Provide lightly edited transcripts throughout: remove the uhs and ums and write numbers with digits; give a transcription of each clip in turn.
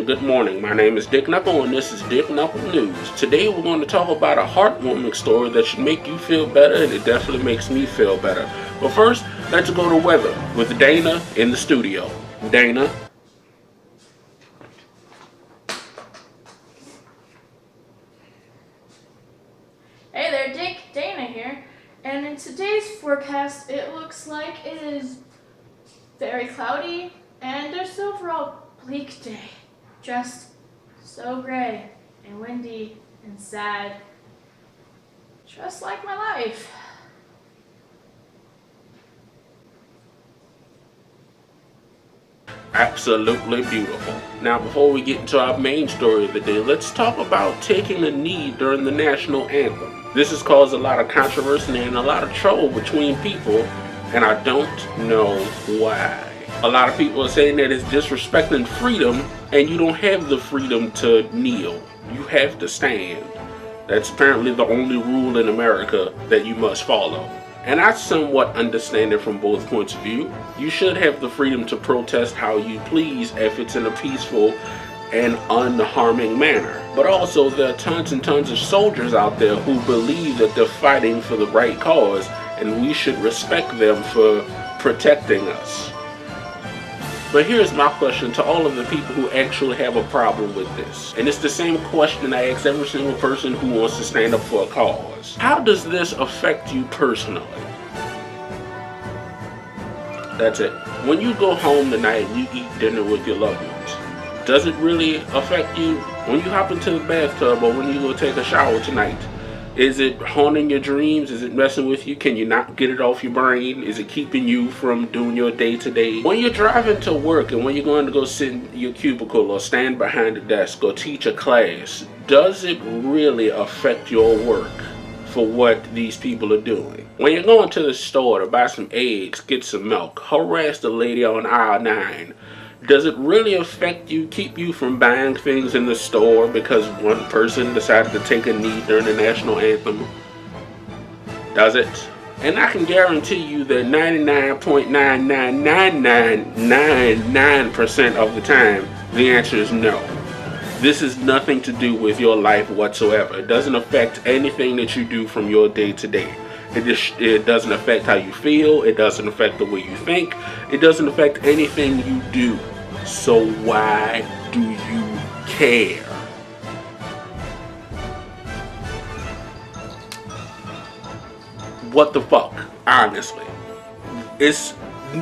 and good morning. My name is Dick Knuckle and this is Dick Knuckle News. Today we're going to talk about a heartwarming story that should make you feel better, and it definitely makes me feel better. But first, let's go to weather with Dayna in the studio. Dayna. Hey there, Dick. Dayna here. And in today's forecast, it looks like it is very cloudy and there's an overall bleak day. Just so gray and windy and sad. Just like my life. Absolutely beautiful. Now, before we get into our main story of the day, let's talk about taking a knee during the national anthem. This has caused a lot of controversy and a lot of trouble between people, and I don't know why. A lot of people are saying that it's disrespecting freedom, and you don't have the freedom to kneel. You have to stand. That's apparently the only rule in America that you must follow. And I somewhat understand it from both points of view. You should have the freedom to protest how you please if it's in a peaceful and unharming manner. But also there are tons and tons of soldiers out there who believe that they're fighting for the right cause, and we should respect them for protecting us. But here's my question to all of the people who actually have a problem with this. And it's the same question I ask every single person who wants to stand up for a cause. How does this affect you personally? That's it. When you go home tonight and you eat dinner with your loved ones, does it really affect you? When you hop into the bathtub or when you go take a shower tonight, is it haunting your dreams? Is it messing with you? Can you not get it off your brain? Is it keeping you from doing your day-to-day? When you're driving to work and when you're going to go sit in your cubicle or stand behind a desk or teach a class, does it really affect your work for what these people are doing? When you're going to the store to buy some eggs, get some milk, harass the lady on aisle 9, does it really affect you, keep you from buying things in the store because one person decided to take a knee during the national anthem? Does it? And I can guarantee you that 99.99999% of the time, the answer is no. This has nothing to do with your life whatsoever. It doesn't affect anything that you do from your day to day. It doesn't affect how you feel. It doesn't affect the way you think. It doesn't affect anything you do. So why do you care? What the fuck? Honestly. It's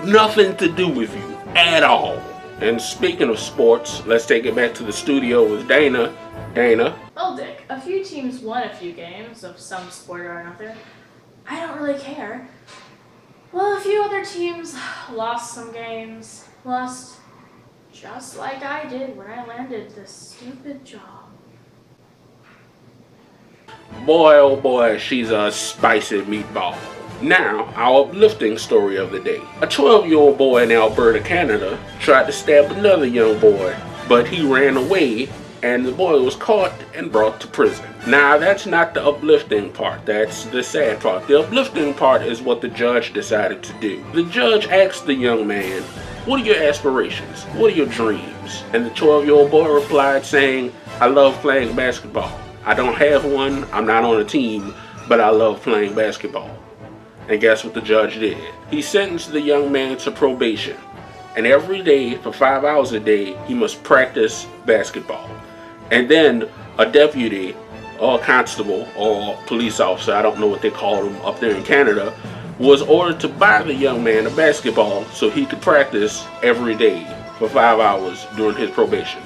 nothing to do with you at all. And speaking of sports, let's take it back to the studio with Dayna. Dayna. Well, Dick, a few teams won a few games of some sport or another. I don't really care. Well, a few other teams lost some games. Lost just like I did when I landed this stupid job. Boy, oh boy, she's a spicy meatball. Now, our uplifting story of the day. A 12-year-old boy in Alberta, Canada, tried to stab another young boy, but he ran away and the boy was caught and brought to prison. Now, that's not the uplifting part. That's the sad part. The uplifting part is what the judge decided to do. The judge asked the young man, "What are your aspirations? What are your dreams?" And the 12-year-old boy replied saying, "I love playing basketball. I don't have one, I'm not on a team, but I love playing basketball." And guess what the judge did? He sentenced the young man to probation. And every day, for 5 hours a day, he must practice basketball. And then a deputy or a constable or police officer, I don't know what they call them up there in Canada, was ordered to buy the young man a basketball so he could practice every day for 5 hours during his probation.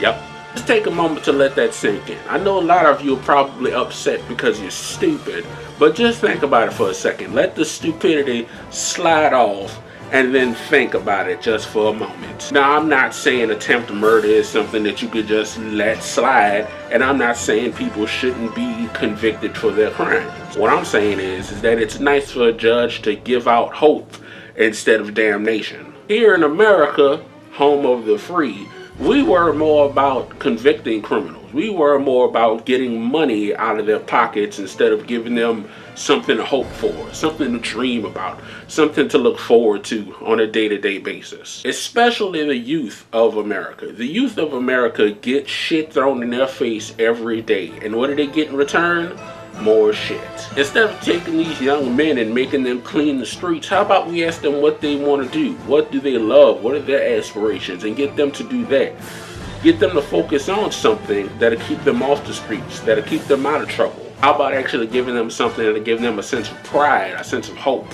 Yep. Just take a moment to let that sink in. I know a lot of you are probably upset because you're stupid, but just think about it for a second. Let the stupidity slide off and then think about it just for a moment. Now, I'm not saying attempted murder is something that you could just let slide, and I'm not saying people shouldn't be convicted for their crimes. What I'm saying is that it's nice for a judge to give out hope instead of damnation. Here in America, home of the free, we worry more about convicting criminals. We worry more about getting money out of their pockets instead of giving them something to hope for, something to dream about, something to look forward to on a day-to-day basis. Especially the youth of America. The youth of America get shit thrown in their face every day. And what do they get in return? More shit. Instead of taking these young men and making them clean the streets, how about we ask them what they want to do? What do they love? What are their aspirations? And get them to do that. Get them to focus on something that'll keep them off the streets, that'll keep them out of trouble. How about actually giving them something that'll give them a sense of pride, a sense of hope,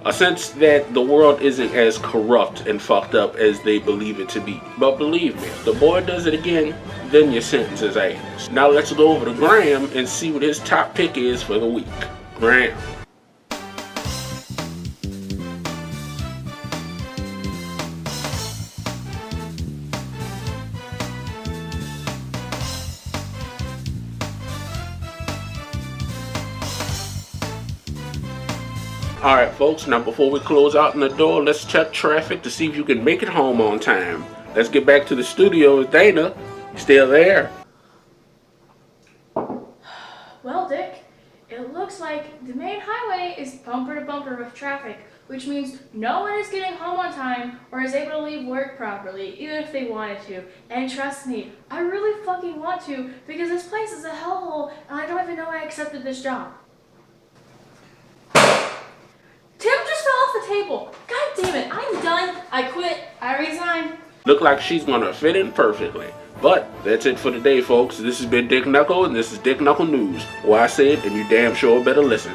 a sense that the world isn't as corrupt and fucked up as they believe it to be. But believe me, if the boy does it again, then your sentence is ass. Now let's go over to Graham and see what his top pick is for the week. Graham. Alright folks, now before we close out in the door, let's check traffic to see if you can make it home on time. Let's get back to the studio with Dayna. Still there? Well, Dick, it looks like the main highway is bumper to bumper with traffic, which means no one is getting home on time or is able to leave work properly, even if they wanted to. And trust me, I really fucking want to, because this place is a hellhole and I don't even know why I accepted this job. Tim just fell off the table. God damn it, I'm done. I quit. I resign. Look like she's gonna fit in perfectly. But that's it for today, folks. This has been Dick Knuckle, and this is Dick Knuckle News. Why I say it, and you damn sure better listen.